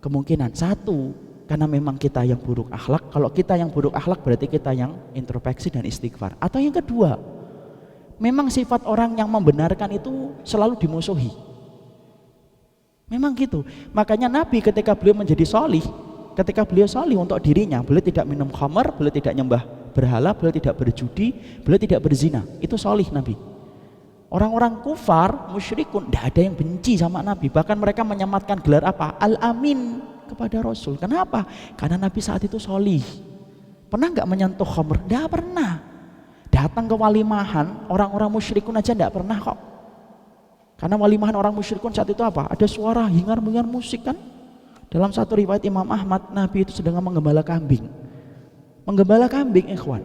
kemungkinan. Satu, karena memang kita yang buruk akhlak. Kalau kita yang buruk akhlak berarti kita yang introspeksi dan istighfar. Atau yang kedua, memang sifat orang yang membenarkan itu selalu dimusuhi. Memang gitu. Makanya Nabi ketika beliau menjadi solih, ketika beliau solih untuk dirinya, beliau tidak minum khamar, beliau tidak nyembah berhala, beliau tidak berjudi, beliau tidak berzina. Itu solih Nabi. Orang-orang kufar, musyrikun, tidak ada yang benci sama Nabi. Bahkan mereka menyematkan gelar apa? Al-Amin kepada Rasul. Kenapa? Karena Nabi saat itu solih. Pernah nggak menyentuh khamr? Tidak pernah. Datang ke walimahan, orang-orang musyrikun aja tidak pernah kok. Karena walimahan orang musyrikun saat itu apa? Ada suara hingar-bingar musik kan? Dalam satu riwayat Imam Ahmad, Nabi itu sedang menggembala kambing. Menggembala kambing, ikhwan.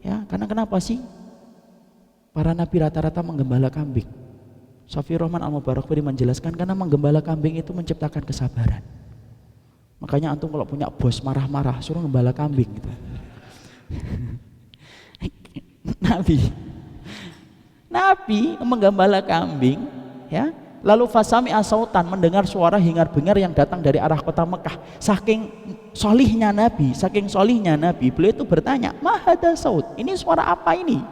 Ya, karena kenapa sih? Para nabi rata-rata menggembala kambing. Syafi'i Rahman Al-Mubarakpuri menjelaskan karena menggembala kambing itu menciptakan kesabaran. Makanya antum kalau punya bos marah-marah suruh gembala kambing gitu. Nabi menggembala kambing, ya. Lalu fasami asautan, mendengar suara hingar-bingar yang datang dari arah kota Mekah. Saking solihnya Nabi, beliau itu bertanya, "Mahada saut? Ini suara apa ini?"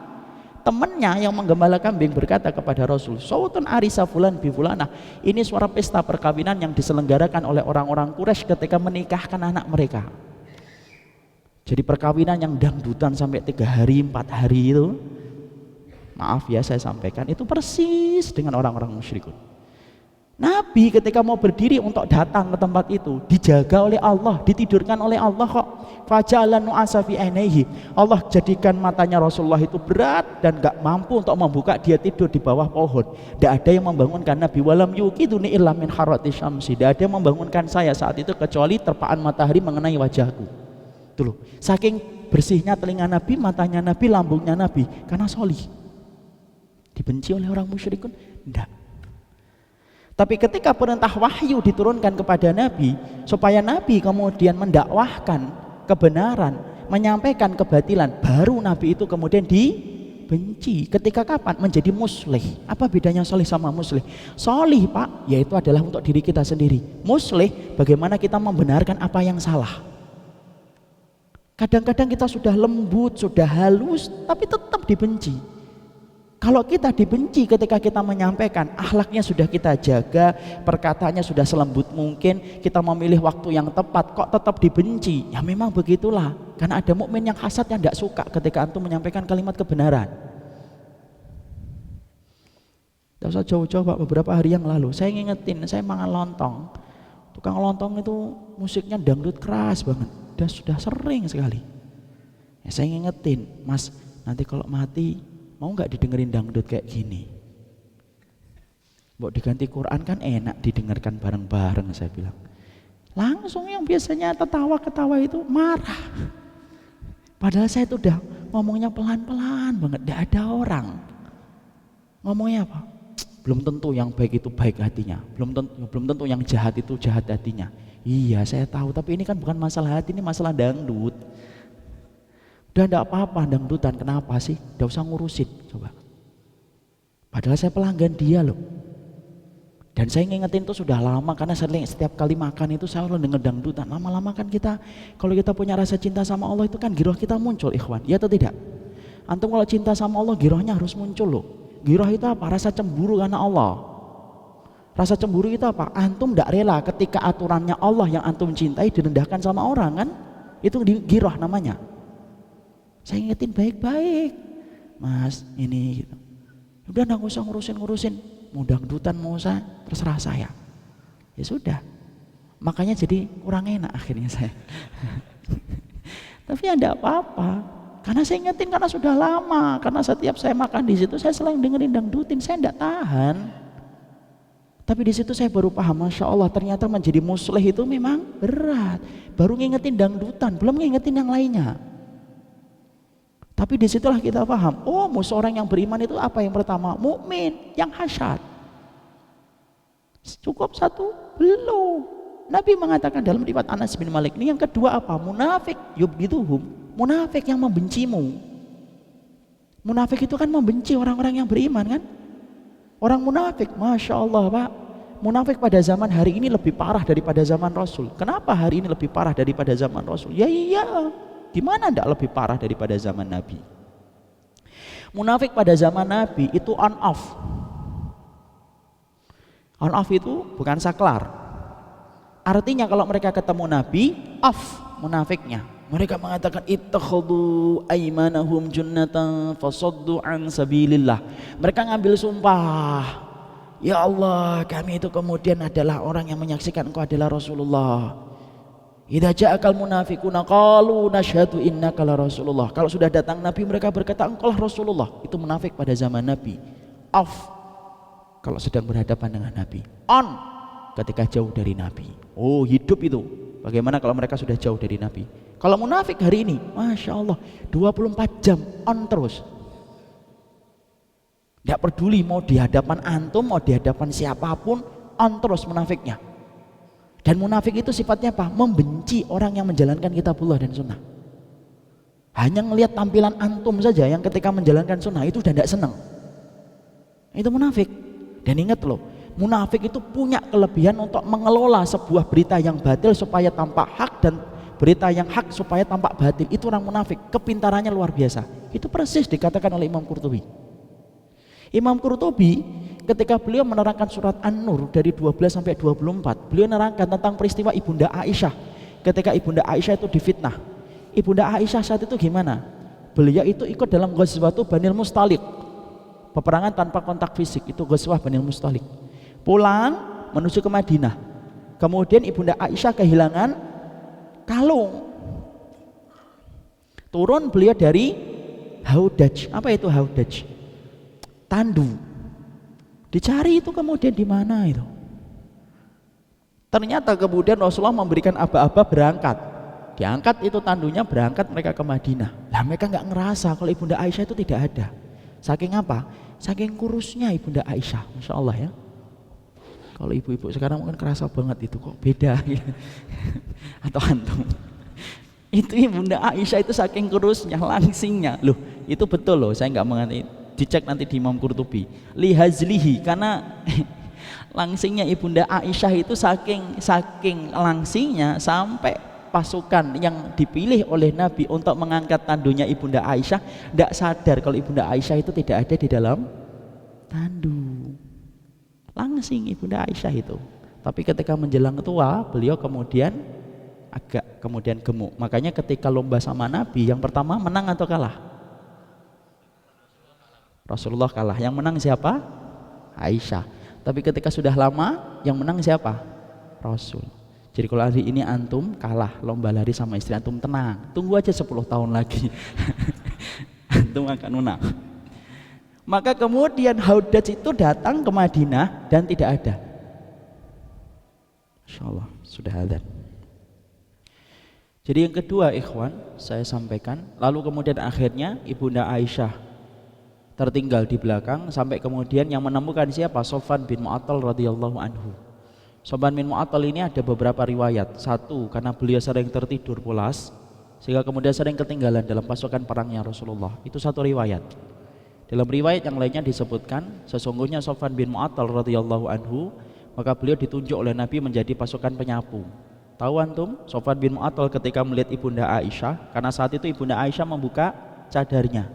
Temannya yang menggembala kambing berkata kepada Rasul, "Sautun arisa fulan bi fulanah." Ini suara pesta perkawinan yang diselenggarakan oleh orang-orang Quraisy ketika menikahkan anak mereka. Jadi perkawinan yang dangdutan sampai 3 hari 4 hari itu, maaf ya saya sampaikan, itu persis dengan orang-orang musyrikun. Nabi ketika mau berdiri untuk datang ke tempat itu dijaga oleh Allah, ditidurkan oleh Allah kok. Fajalan nu'asa fi ainihi. Allah jadikan matanya Rasulullah itu berat dan gak mampu untuk membuka, dia tidur di bawah pohon. Tidak ada yang membangunkan Nabi. Walam yuqiduni illa min harrati syamsi. Tidak ada yang membangunkan saya saat itu kecuali terpaan matahari mengenai wajahku. Tuh loh, saking bersihnya telinga Nabi, matanya Nabi, lambungnya Nabi, karena solih. Dibenci oleh orang musyrikun? Tidak. Tapi ketika perintah wahyu diturunkan kepada Nabi supaya Nabi kemudian mendakwahkan kebenaran, menyampaikan kebatilan, baru Nabi itu kemudian dibenci. Ketika kapan? Menjadi muslih. Apa bedanya solih sama muslih? Solih Pak, yaitu adalah untuk diri kita sendiri. Muslih, bagaimana kita membenarkan apa yang salah. Kadang-kadang kita sudah lembut, sudah halus, tapi tetap dibenci. Kalau kita dibenci ketika kita menyampaikan, akhlaknya sudah kita jaga, perkataannya sudah selembut mungkin, kita memilih waktu yang tepat, kok tetap dibenci? Ya memang begitulah, karena ada mukmin yang hasad yang tidak suka ketika antum menyampaikan kalimat kebenaran. Tidak usah jauh-jauh Pak, beberapa hari yang lalu saya ngingetin, saya makan lontong. Tukang lontong itu musiknya dangdut keras banget, dan sudah sering sekali. Ya, saya ngingetin, Mas, nanti kalau mati mau nggak didengerin dangdut kayak gini? Mau diganti Quran kan enak didengarkan bareng-bareng, saya bilang. Langsung yang biasanya ketawa-ketawa itu marah. Padahal saya itu udah ngomongnya pelan-pelan banget, tidak ada orang. Ngomongnya apa? Belum tentu yang baik itu baik hatinya, belum tentu yang jahat itu jahat hatinya. Iya saya tahu, tapi ini kan bukan masalah hati, ini masalah dangdut. Udah enggak apa-apa dangdutan, kenapa sih? Enggak usah ngurusin, coba. Padahal saya pelanggan dia loh. Dan saya ngingetin itu sudah lama, karena setiap kali makan itu saya selalu denger dangdutan. Lama-lama kan kita, kalau kita punya rasa cinta sama Allah itu kan giroh kita muncul, ikhwan. Ya atau tidak? Antum kalau cinta sama Allah, girohnya harus muncul loh. Giroh itu apa? Rasa cemburu karena Allah. Rasa cemburu itu apa? Antum enggak rela ketika aturannya Allah yang antum cintai direndahkan sama orang kan? Itu giroh namanya. Saya ingetin baik-baik, Mas ini gitu. Udah nggak usah ngurusin, mau dangdutan mau usah, terserah saya. Ya sudah, makanya jadi kurang enak akhirnya saya. Tapi ya enggak apa-apa, karena saya ingetin karena sudah lama, karena setiap saya makan di situ saya selalu dengerin dangdutin, saya enggak tahan. Tapi di situ saya baru paham, Masya Allah ternyata menjadi muslih itu memang berat. Baru ngingetin dangdutan, belum ngingetin yang lainnya. Tapi disitulah kita paham, oh musuh orang yang beriman itu apa yang pertama? Mukmin yang hasyad. Cukup satu? Belum. Nabi mengatakan dalam riwayat Anas bin Malik ini yang kedua apa? Munafik yubghiduhum. Munafik yang membencimu. Munafik itu kan membenci orang-orang yang beriman kan? Orang munafik, Masya Allah Pak, munafik pada zaman hari ini lebih parah daripada zaman Rasul. Kenapa hari ini lebih parah daripada zaman Rasul? Ya iya, gimana enggak lebih parah daripada zaman Nabi? Munafik pada zaman Nabi itu on off. On off itu bukan saklar. Artinya kalau mereka ketemu Nabi, off munafiknya. Mereka mengatakan ittakhadhu aymanahum junnatan fasaddu an sabilillah. Mereka ngambil sumpah, ya Allah, kami itu kemudian adalah orang yang menyaksikan engkau adalah Rasulullah. Idza ja'akal munafiquna qalu nashhadu innaka la Rasulullah. Kalau sudah datang Nabi mereka berkata engkau lah Rasulullah. Itu munafik pada zaman Nabi. Off kalau sedang berhadapan dengan Nabi. On ketika jauh dari Nabi. Oh, hidup itu. Bagaimana kalau mereka sudah jauh dari Nabi? Kalau munafik hari ini, Masya Allah, 24 jam on terus. Tidak peduli mau di hadapan antum, mau di hadapan siapapun, on terus munafiknya. Dan munafik itu sifatnya apa? Membenci orang yang menjalankan kitabullah dan sunnah. Hanya ngelihat tampilan antum saja yang ketika menjalankan sunnah itu udah tidak senang. Itu munafik. Dan ingat loh, munafik itu punya kelebihan untuk mengelola sebuah berita yang batil supaya tampak hak dan berita yang hak supaya tampak batil. Itu orang munafik, kepintarannya luar biasa. Itu persis dikatakan oleh Imam Qurtubi. Imam Qurtubi ketika beliau menerangkan surat An-Nur dari 12 sampai 24, beliau menerangkan tentang peristiwa Ibunda Aisyah. Ketika Ibunda Aisyah itu difitnah. Ibunda Aisyah saat itu gimana? Beliau itu ikut dalam ghazwatu Banil Mustalik. Peperangan tanpa kontak fisik, itu ghazwah Banil Mustalik. Pulang menuju ke Madinah. Kemudian Ibunda Aisyah kehilangan kalung. Turun beliau dari Haudaj. Apa itu Haudaj? Tandu. Dicari itu kemudian di mana itu? Ternyata kemudian Rasulullah memberikan aba-aba berangkat. Diangkat itu tandunya, berangkat mereka ke Madinah. Lah mereka nggak ngerasa kalau Ibunda Aisyah itu tidak ada. Saking apa? Saking kurusnya Ibunda Aisyah. Masya Allah ya. Kalau ibu-ibu sekarang mungkin kerasa banget itu kok beda gitu. Atau antum. Itu Ibunda Aisyah itu saking kurusnya, langsingnya. Loh, itu betul loh, saya nggak mengerti. Dicek nanti di Imam Qurtubi. Lihazlihi, karena langsingnya Ibunda Aisyah itu saking langsingnya sampai pasukan yang dipilih oleh Nabi untuk mengangkat tandunya Ibunda Aisyah tidak sadar kalau Ibunda Aisyah itu tidak ada di dalam tandu. Langsing Ibunda Aisyah itu. Tapi ketika menjelang tua, beliau kemudian agak kemudian gemuk. Makanya ketika lomba sama Nabi, yang pertama menang atau kalah? Rasulullah kalah. Yang menang siapa? Aisyah. Tapi ketika sudah lama, yang menang siapa? Rasul. Jadi kalau hari ini antum kalah lomba lari sama istri antum, tenang, tunggu aja 10 tahun lagi. Antum akan menang. Maka kemudian Haudaj itu datang ke Madinah dan tidak ada. Masya Allah, sudah ada. Jadi yang kedua ikhwan, saya sampaikan, lalu kemudian akhirnya Ibunda Aisyah tertinggal di belakang sampai kemudian yang menemukan siapa? Sofwan bin Mu'attal radhiyallahu anhu. Sofwan bin Mu'attal ini ada beberapa riwayat. Satu, karena beliau sering tertidur pulas sehingga kemudian sering ketinggalan dalam pasukan perangnya Rasulullah. Itu satu riwayat. Dalam riwayat yang lainnya disebutkan sesungguhnya Sofwan bin Mu'attal radhiyallahu anhu, maka beliau ditunjuk oleh Nabi menjadi pasukan penyapu. Tahu antum, Sofwan bin Mu'attal ketika melihat Ibunda Aisyah, karena saat itu Ibunda Aisyah membuka cadarnya.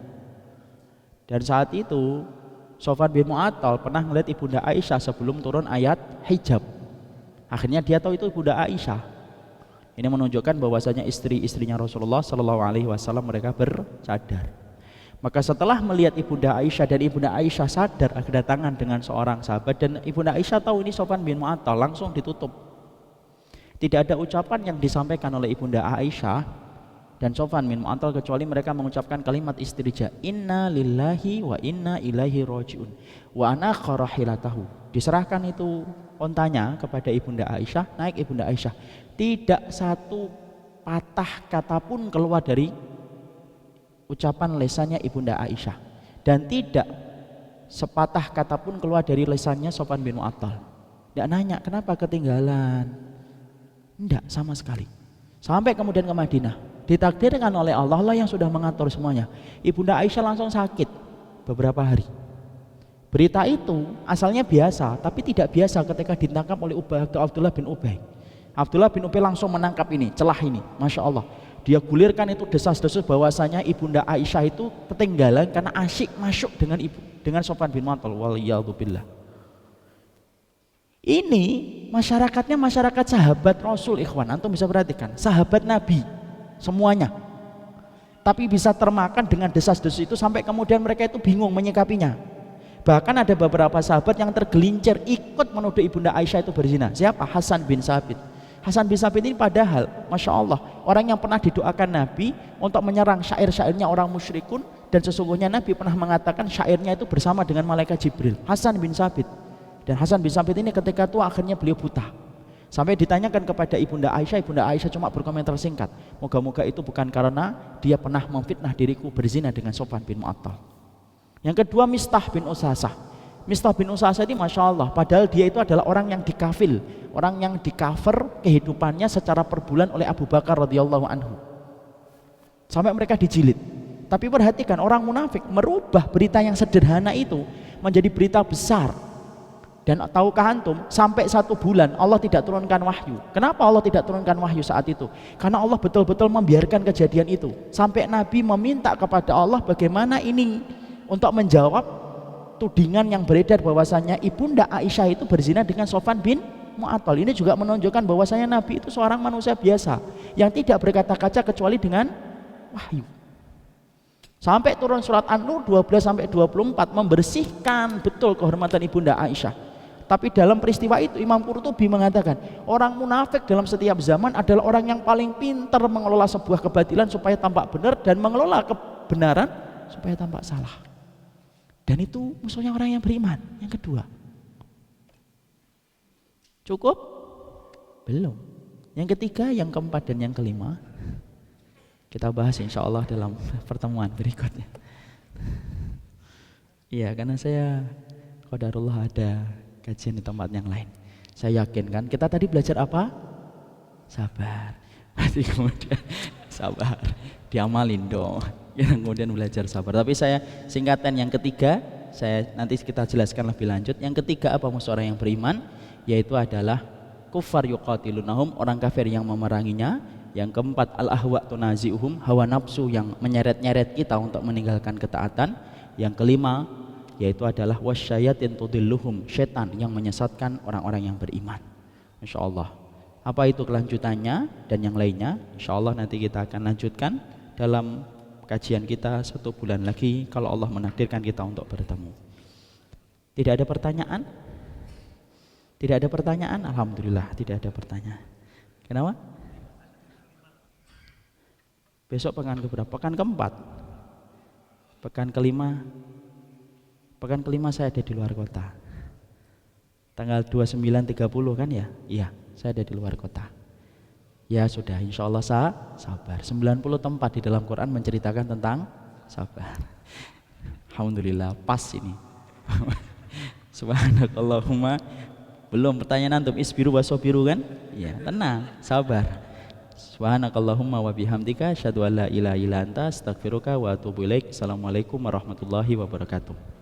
Dan saat itu Sofwan bin Mu'attal pernah melihat Ibunda Aisyah sebelum turun ayat hijab. Akhirnya dia tahu itu Ibunda Aisyah. Ini menunjukkan bahwasanya istri-istrinya Rasulullah Shallallahu Alaihi Wasallam mereka bercadar. Maka setelah melihat Ibunda Aisyah dan Ibunda Aisyah sadar kedatangan dengan seorang sahabat dan Ibunda Aisyah tahu ini Sofwan bin Mu'attal, langsung ditutup. Tidak ada ucapan yang disampaikan oleh Ibunda Aisyah dan Sofwan bin Mu'attal kecuali mereka mengucapkan kalimat istirja, inna lillahi wa inna ilaihi rajiun wa ana kharahilatahu. Diserahkan itu ontanya kepada Ibunda Aisyah, naik Ibunda Aisyah. Tidak satu patah kata pun keluar dari ucapan lesannya Ibunda Aisyah dan tidak sepatah kata pun keluar dari lesannya Sofwan bin Mu'attal. Tidak nanya kenapa ketinggalan. Tidak sama sekali. Sampai kemudian ke Madinah. Ditakdirkan oleh Allah, Allah yang sudah mengatur semuanya. Ibunda Aisyah langsung sakit beberapa hari. Berita itu asalnya biasa, tapi tidak biasa ketika ditangkap oleh Abdullah bin Ubay. Abdullah bin Ubay langsung menangkap ini, celah ini, Masya Allah. Dia gulirkan itu desas-desus bahwasanya ibunda Aisyah itu ketinggalan karena asyik masuk dengan Sofwan bin Mu'attal. Waliyadzubillah. Ini masyarakatnya masyarakat sahabat Rasul, ikhwan. Antum bisa perhatikan, sahabat Nabi semuanya. Tapi bisa termakan dengan desas-desus itu sampai kemudian mereka itu bingung menyikapinya. Bahkan ada beberapa sahabat yang tergelincir ikut menuduh ibunda Aisyah itu berzina. Siapa? Hasan bin Sabit. Hasan bin Sabit ini padahal Masya Allah orang yang pernah didoakan Nabi untuk menyerang syair-syairnya orang musyrikun, dan sesungguhnya Nabi pernah mengatakan syairnya itu bersama dengan malaikat Jibril. Hasan bin Sabit. Dan Hasan bin Sabit ini ketika tua akhirnya beliau buta. Sampai ditanyakan kepada ibunda Aisyah cuma berkomentar singkat, moga-moga itu bukan karena dia pernah memfitnah diriku berzina dengan Sofwan bin Mu'attal. Yang kedua, Mistah bin Usasah. Mistah bin Usasah ini Masya Allah, padahal dia itu adalah orang yang dikafil, orang yang di-cover kehidupannya secara per bulan oleh Abu Bakar radhiyallahu anhu. Sampai mereka dijilid. Tapi perhatikan, orang munafik merubah berita yang sederhana itu menjadi berita besar. Dan tahukah antum, sampai 1 bulan Allah tidak turunkan wahyu. Kenapa Allah tidak turunkan wahyu saat itu? Karena Allah betul-betul membiarkan kejadian itu. Sampai Nabi meminta kepada Allah bagaimana ini untuk menjawab tudingan yang beredar bahwasanya ibunda Aisyah itu berzina dengan Sofwan bin Mu'attal. Ini juga menunjukkan bahwasanya Nabi itu seorang manusia biasa yang tidak berkata-kata kecuali dengan wahyu. Sampai turun surat An-Nur 12-24 membersihkan betul kehormatan ibunda Aisyah. Tapi dalam peristiwa itu Imam Qurtubi mengatakan orang munafik dalam setiap zaman adalah orang yang paling pintar mengelola sebuah kebatilan supaya tampak benar dan mengelola kebenaran supaya tampak salah. Dan itu musuhnya orang yang beriman. Yang kedua, cukup? Belum. Yang ketiga, yang keempat, dan yang kelima kita bahas insya Allah dalam pertemuan berikutnya. Iya, karena saya qadarullah ada kajian di tempat yang lain. Saya yakin kan, kita tadi belajar apa? Sabar. Nanti kemudian sabar, diamalin dong. Kemudian belajar sabar. Tapi saya singkatan yang ketiga, nanti kita jelaskan lebih lanjut. Yang ketiga apa musuh orang yang beriman? Yaitu adalah kufar yuqatilunahum, orang kafir yang memeranginya. Yang keempat, al-ahwa tunazi'uhum, hawa nafsu yang menyeret-nyeret kita untuk meninggalkan ketaatan. Yang kelima, yaitu adalah wasyayatin tudilluhum, setan yang menyesatkan orang-orang yang beriman. Insya Allah. Apa itu kelanjutannya dan yang lainnya? Insya Allah nanti kita akan lanjutkan dalam kajian kita 1 bulan lagi kalau Allah menakdirkan kita untuk bertemu. Tidak ada pertanyaan? Tidak ada pertanyaan? Alhamdulillah tidak ada pertanyaan. Kenapa? Besok pekan keberapa? Pekan keempat. Pekan kelima saya ada di luar kota. Tanggal 29, 30 kan ya? Iya, saya ada di luar kota. Ya sudah, insya Allah sabar. 90 tempat di dalam Quran menceritakan tentang sabar. Alhamdulillah, pas ini. Subhanakallahumma. Belum pertanyaan antum, isbiru wasobiru kan? Ya, tenang, sabar. Subhanakallahumma wa bihamdika asyhadu an la ilaha illa anta astaghfiruka wa atubu ilaik. Assalamualaikum warahmatullahi wabarakatuh.